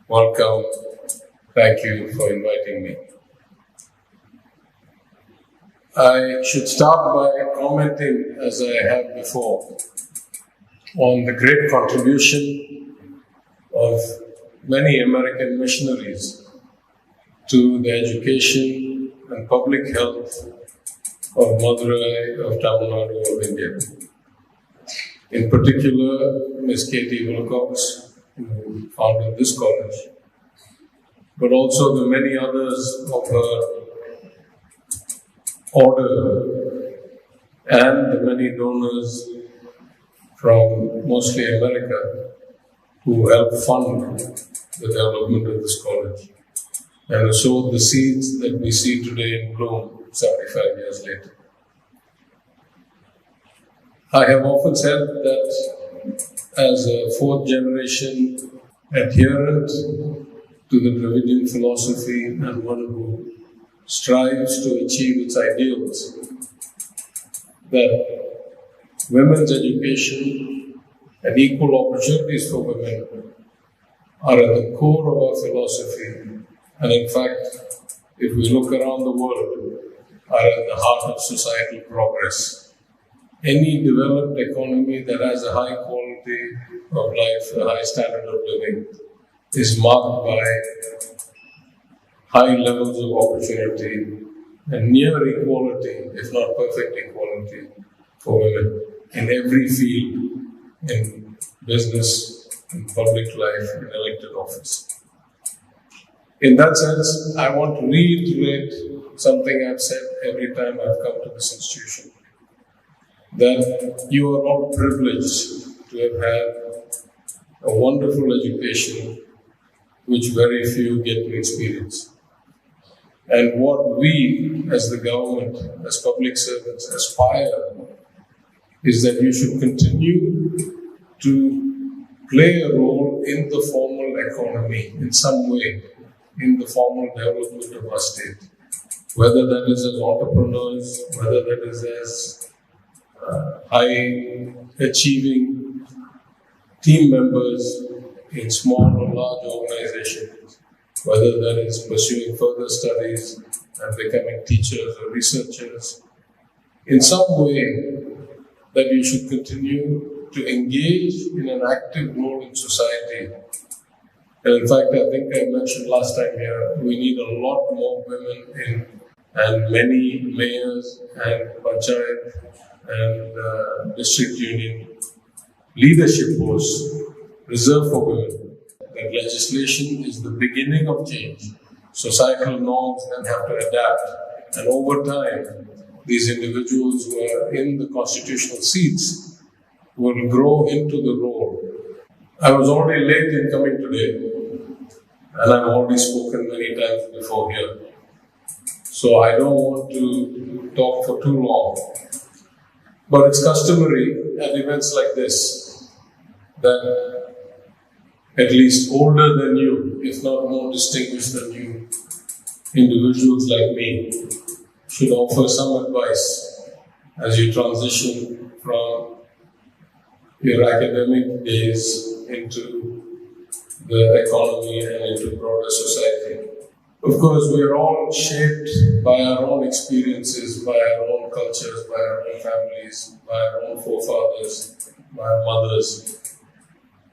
Welcome. Thank you for inviting me. I should start by commenting, as I have before, on the great contribution of many American missionaries to the education and public health of Madurai, of Tamil Nadu, of India. In particular, Ms. Katie Wilcox, who founded this college, but also the many others of her order and the many donors from mostly America who helped fund the development of this college and sowed the seeds that we see today in bloom 75 years later. I have often said that as a fourth generation adherent to the Dravidian philosophy and one who strives to achieve its ideals, that women's education and equal opportunities for women are at the core of our philosophy, and in fact, if we look around the world, are at the heart of societal progress. Any developed economy that has a high quality of life, a high standard of living, is marked by high levels of opportunity and near equality, if not perfect equality, for women in every field, in business, in public life, in elected office. In that sense, I want to reiterate something I've said every time I've come to this institution, that you are all privileged to have had a wonderful education which very few get to experience. And what we as the government, as public servants, aspire is that you should continue to play a role in the formal economy in some way, in the formal development of our state, whether that is as entrepreneurs, whether that is as high-achieving team members in small or large organizations, whether that is pursuing further studies and becoming teachers or researchers, in some way that you should continue to engage in an active role in society. And in fact, I think I mentioned last time here, we need a lot more women in, and many mayors and panchayat and district union leadership posts reserved for women. That legislation is the beginning of change. Societal norms then have to adapt, and over time, these individuals who are in the constitutional seats will grow into the role. I was already late in coming today, and I've already spoken many times before here. So I don't want to talk for too long. But it's customary at events like this that at least older than you, if not more distinguished than you, individuals like me should offer some advice as you transition from your academic days into the economy and into broader society. Of course, we are all shaped by our own experiences, by our own cultures, by our own families, by our own forefathers, by our mothers.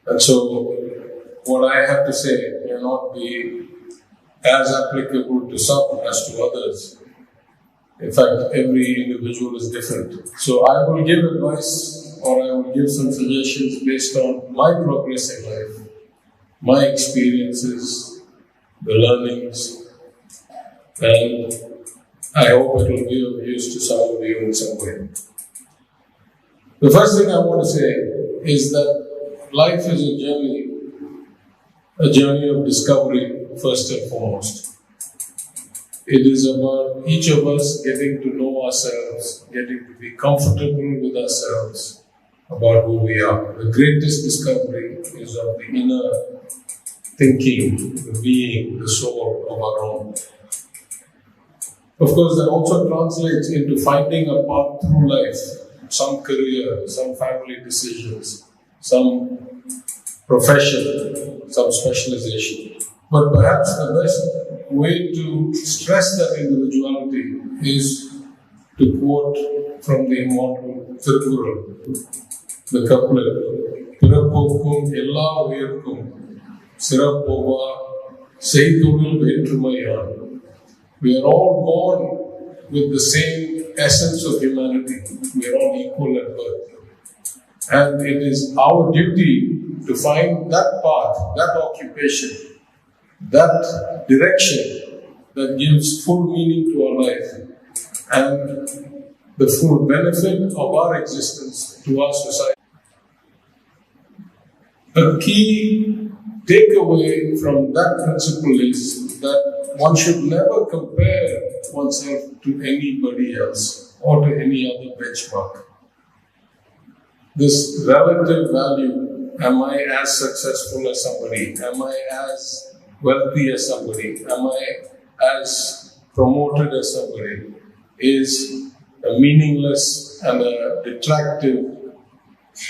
And so, what I have to say may not be as applicable to some as to others. In fact, every individual is different. So I will give advice, or I will give some suggestions based on my progress in life, my experiences, the learnings, and I hope it will be of use to some of you in some way. The first thing I want to say is that life is a journey of discovery first and foremost. It is about each of us getting to know ourselves, getting to be comfortable with ourselves about who we are. The greatest discovery is of the inner thinking, the being, the soul of our own. Of course, that also translates into finding a path through life, some career, some family decisions, some profession, some specialization. But perhaps the best way to stress that individuality is to quote from the immortal Tirukkural, the couplet, "Pirapokkum ella uyirkkum sirappova seithulil vetrumayan." We are all born with the same essence of humanity. We are all equal at birth. And it is our duty to find that path, that occupation, that direction that gives full meaning to our life and the full benefit of our existence to our society. A key takeaway from that principle is that one should never compare oneself to anybody else or to any other benchmark. This relative value, am I as successful as somebody? Am I as wealthy as somebody? Am I as promoted as somebody? Is a meaningless and a detractive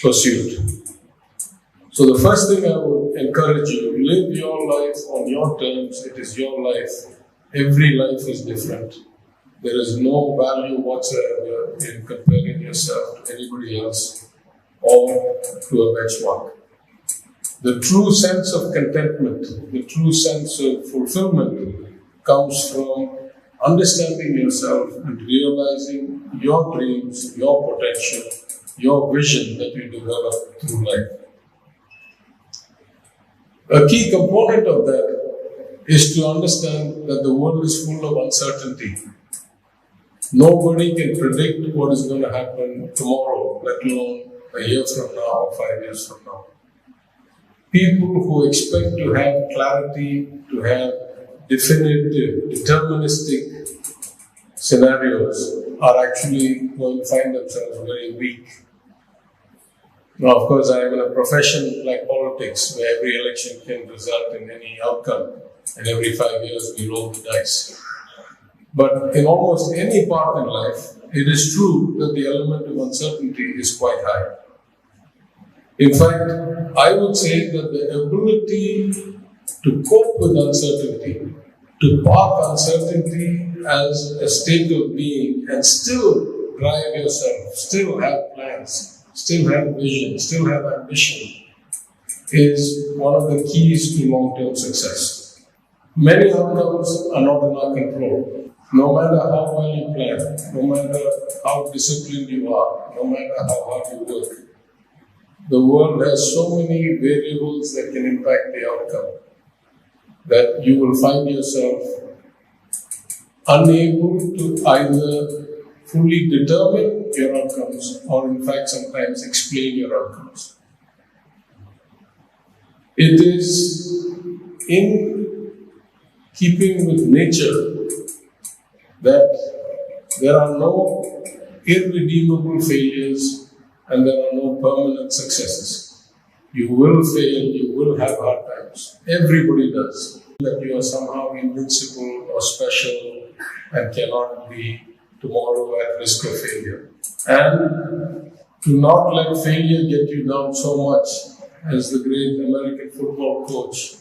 pursuit. So the first thing I would encourage you, live your life on your terms. It is your life. Every life is different. There is no value whatsoever in comparing yourself to anybody else or to a benchmark. The true sense of contentment, the true sense of fulfillment comes from understanding yourself and realizing your dreams, your potential, your vision that you develop through life. A key component of that is to understand that the world is full of uncertainty. Nobody can predict what is going to happen tomorrow, let alone a year from now or 5 years from now. People who expect to have clarity, to have definitive, deterministic scenarios are actually going to find themselves very weak. Now, of course, I am in a profession like politics, where every election can result in any outcome, and every 5 years we roll the dice. But in almost any part in life, it is true that the element of uncertainty is quite high. In fact, I would say that the ability to cope with uncertainty, to park uncertainty as a state of being and still drive yourself, still have plans, still have vision, still have ambition, is one of the keys to long-term success. Many outcomes are not in our control. No matter how well you plan, no matter how disciplined you are, no matter how hard you work, the world has so many variables that can impact the outcome that you will find yourself unable to either fully determine your outcomes or in fact sometimes explain your outcomes. It is in keeping with nature that there are no irredeemable failures and there are no permanent successes. You will fail, you will have hard times. Everybody does. That you are somehow invincible or special and cannot be tomorrow at risk of failure. And to not let failure get you down so much, as the great American football coach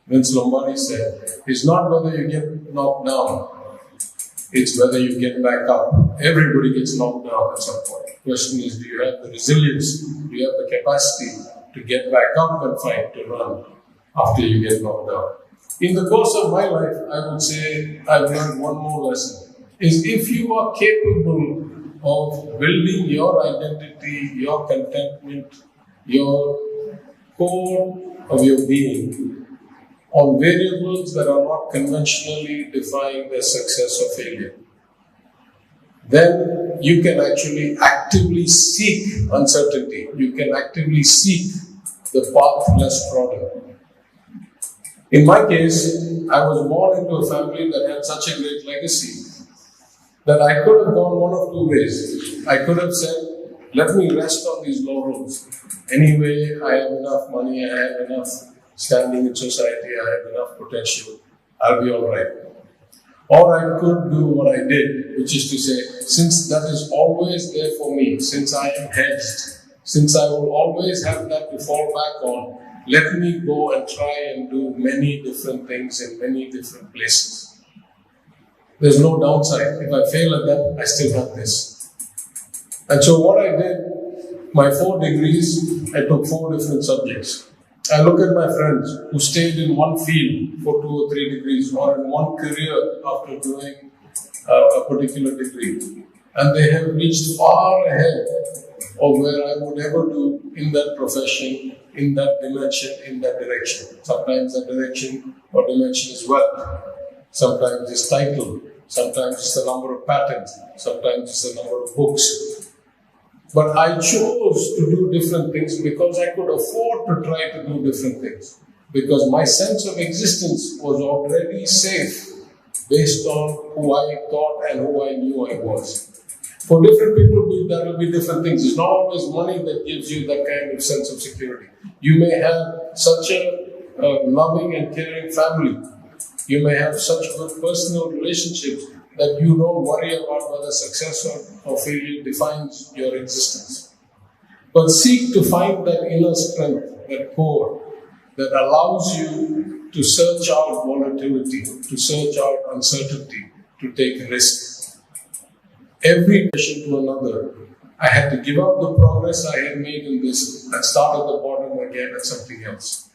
Vince Lombardi said, it's not whether you get knocked down, it's whether you get back up. Everybody gets knocked down at some point. The question is, do you have the resilience, do you have the capacity to get back up and fight, to run after you get knocked down? In the course of my life, I would say I've learned one more lesson, is if you are capable of building your identity, your contentment, your core of your being on variables that are not conventionally defined as success or failure, then you can actually actively seek uncertainty. You can actively seek the path less trodden. In my case, I was born into a family that had such a great legacy that I could have gone one of two ways. I could have said, let me rest on these laurels. Anyway, I have enough money, I have enough standing in society, I have enough potential, I'll be all right. Or I could do what I did, which is to say, since that is always there for me, since I am hedged, since I will always have that to fall back on, let me go and try and do many different things in many different places. There's no downside. If I fail at that, I still have this. And so what I did, my 4 degrees, I took 4 different subjects. I look at my friends who stayed in one field for 2 or 3 degrees or in one career after doing a particular degree. And they have reached far ahead of where I would ever do in that profession, in that dimension, in that direction. Sometimes that direction or dimension is wealth. Sometimes it's title. Sometimes it's the number of patents. Sometimes it's the number of books. But I chose to do different things because I could afford to try to do different things. Because my sense of existence was already safe based on who I thought and who I knew I was. For different people, there will be different things. It's not always money that gives you that kind of sense of security. You may have such a loving and caring family. You may have such good personal relationships that you don't worry about whether success or failure defines your existence. But seek to find that inner strength, that core, that allows you to search out volatility, to search out uncertainty, to take risks. Every decision to another, I had to give up the progress I had made in this and start at the bottom again at something else.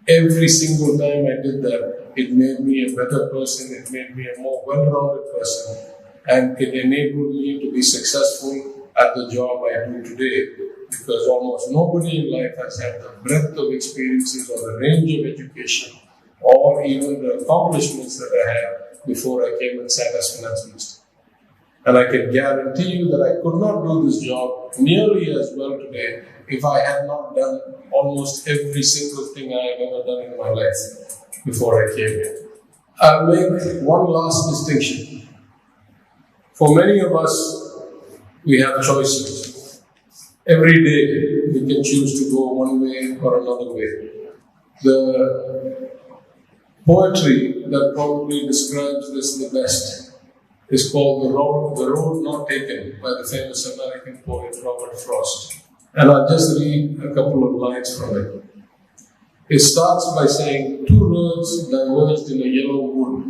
Every single time I did that, it made me a better person, it made me a more well-rounded person, and it enabled me to be successful at the job I do today, because almost nobody in life has had the breadth of experiences or the range of education or even the accomplishments that I had before I came and sat as finance minister. And I can guarantee you that I could not do this job nearly as well today if I had not done almost every single thing I have ever done in my life before I came here. I'll make one last distinction. For many of us, we have choices. Every day, we can choose to go one way or another way. The poetry that probably describes this the best is called The Road Not Taken by the famous American poet Robert Frost. And I'll just read a couple of lines from it. It starts by saying, 2 roads diverged in a yellow wood.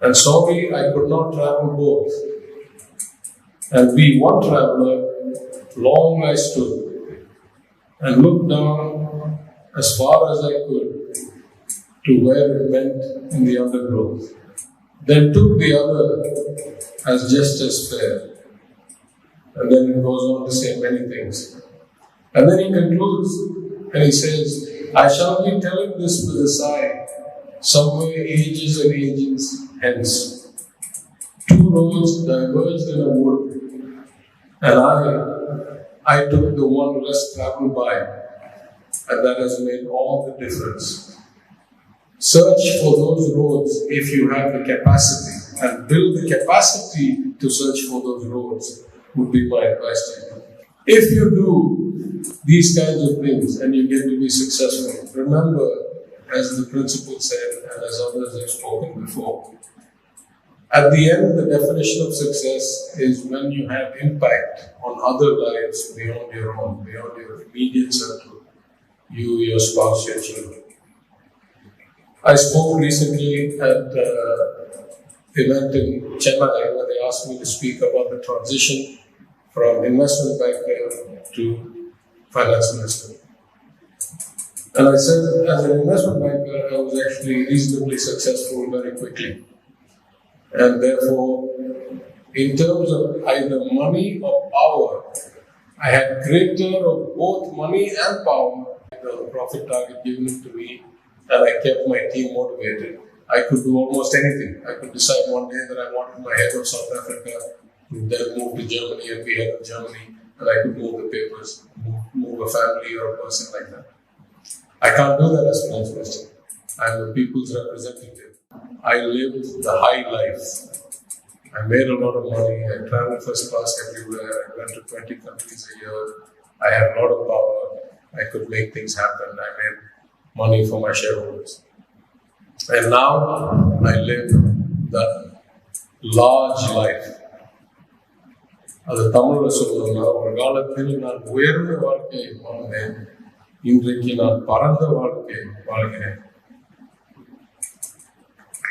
And sorry, I could not travel both. And be one traveler, long I stood, and looked down as far as I could to where it went in the undergrowth. Then took the other as just as fair. And then it goes on to say many things. And then he concludes and he says, I shall be telling this with a sigh, somewhere ages and ages hence. 2 roads diverged in a wood, and I took the one less traveled by, and that has made all the difference. Search for those roads if you have the capacity, and build the capacity to search for those roads would be my advice to you. If you do these kinds of things and you get to be successful, remember, as the principal said and as others have spoken before, at the end, the definition of success is when you have impact on other lives beyond your own, beyond your immediate circle, you, your spouse, your children. I spoke recently at an event in Chennai where they asked me to speak about the transition from investment banker to finance minister. And I said, as an investment banker, I was actually reasonably successful very quickly. And therefore, in terms of either money or power, I had greater of both money and power. The profit target given to me, and I kept my team motivated. I could do almost anything. I could decide one day that I wanted my head of South Africa to then move to Germany and be head of Germany, and I could move the papers, move a family or a person like that. I can't do that as finance minister. I'm the people's representative. I lived the high life. I made a lot of money. I traveled first class everywhere. I went to 20 countries a year. I had a lot of power. I could make things happen. I made money for my shareholders. And now I live the large life. அது தமிழ்ல சொல்லணும்னா ஒரு காலத்தில் நான் உயர்ந்த வாழ்க்கையை வாழ்ந்தேன். இன்றைக்கு நான் பரந்த வாழ்க்கை வாழ்கிறேன்.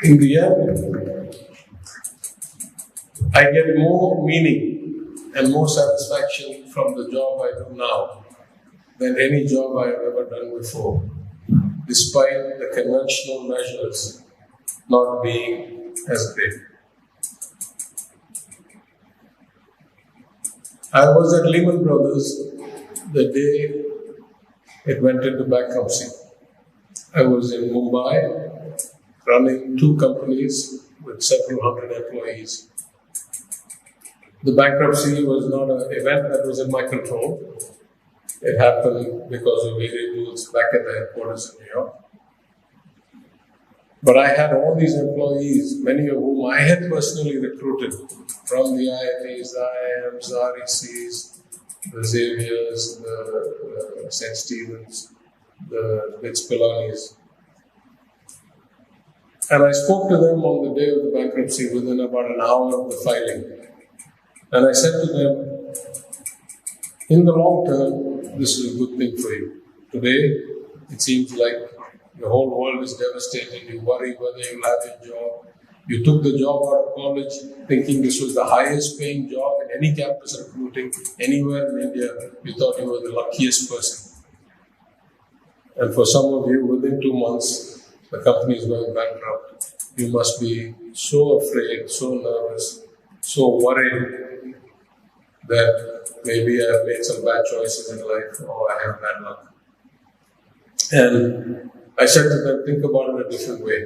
In the end, I get more meaning and more satisfaction from the job I do now than any job I have ever done before, despite the conventional measures not being as great. I was at Lehman Brothers the day it went into bankruptcy. I was in Mumbai running 2 companies with several hundred employees. The bankruptcy was not an event that was in my control. It happened because of variables back at the headquarters in New York. But I had all these employees, many of whom I had personally recruited from the IITs, the IIMs, the RECs, the Xaviers, the St. Stephen's, the BITS Pilanis. And I spoke to them on the day of the bankruptcy within about an hour of the filing. And I said to them, in the long term, this is a good thing for you. Today, it seems like the whole world is devastated. You worry whether you'll have a job. You took the job out of college thinking this was the highest paying job in any campus recruiting anywhere in India. You thought you were the luckiest person. And for some of you, within 2 months, the company is going bankrupt. You must be so afraid, so nervous, so worried that maybe I have made some bad choices in life or I have bad luck. And I said to them, think about it a different way.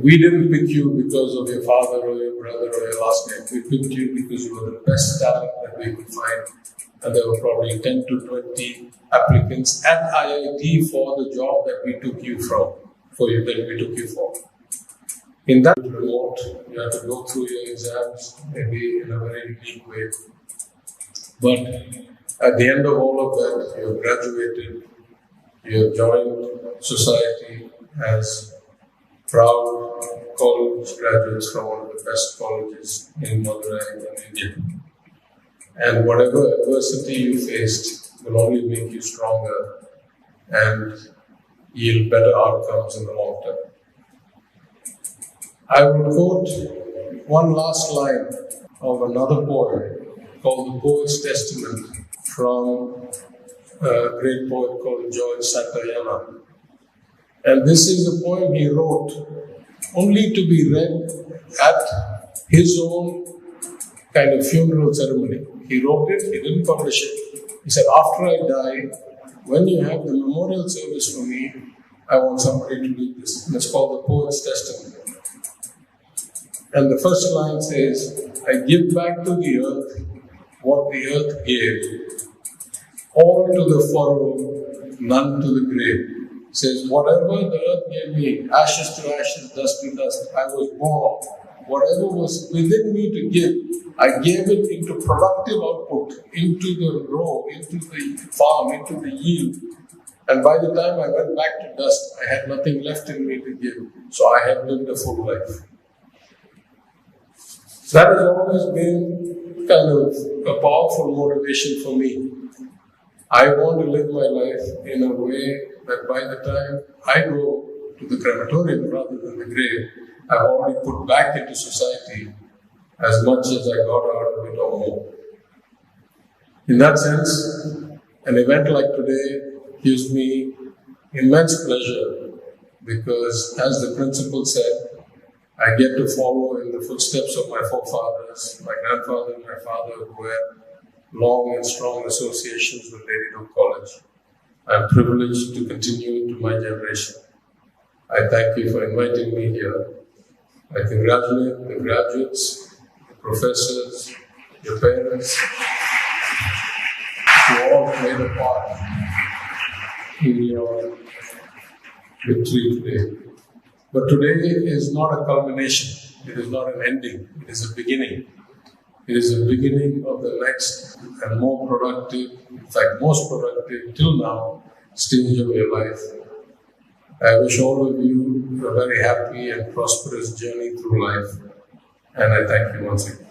We didn't pick you because of your father or your brother or your last name. We picked you because you were the best talent that we could find. And there were probably 10 to 20 applicants at IIT for the job that we took you for. In that remote, you have to go through your exams, maybe in a very unique way. But at the end of all of that, you have graduated, you have joined society as proud college graduates from one of the best colleges in Madurai in India. And whatever adversity you faced will only make you stronger and yield better outcomes in the long term. I will quote one last line of another poem called The Poet's Testament from a great poet called George Santayana. And this is a poem he wrote only to be read at his own kind of funeral ceremony. He wrote it, he didn't publish it. He said, after I die, when you have the memorial service for me, I want somebody to read this. And it's called The Poet's Testament. And the first line says, I give back to the earth what the earth gave, all to the furrow, none to the grave. It says, whatever the earth gave me, ashes to ashes, dust to dust, I was born. Whatever was within me to give, I gave it into productive output, into the row, into the farm, into the yield. And by the time I went back to dust, I had nothing left in me to give. So I had lived a full life. That has always been kind of a powerful motivation for me. I want to live my life in a way that by the time I go to the crematorium rather than the grave, I've already put back into society as much as I got out of it or more. In that sense, an event like today gives me immense pleasure because, as the principal said, I get to follow in the footsteps of my forefathers, my grandfather and my father, who had long and strong associations with Lady Duke College. I am privileged to continue into my generation. I thank you for inviting me here. I congratulate the graduates, the professors, your parents, who all played a part in your victory today. But today is not a culmination. It is not an ending. It is a beginning. It is a beginning of the next and more productive, in fact, most productive till now, stage of your life. I wish all of you a very happy and prosperous journey through life. And I thank you once again.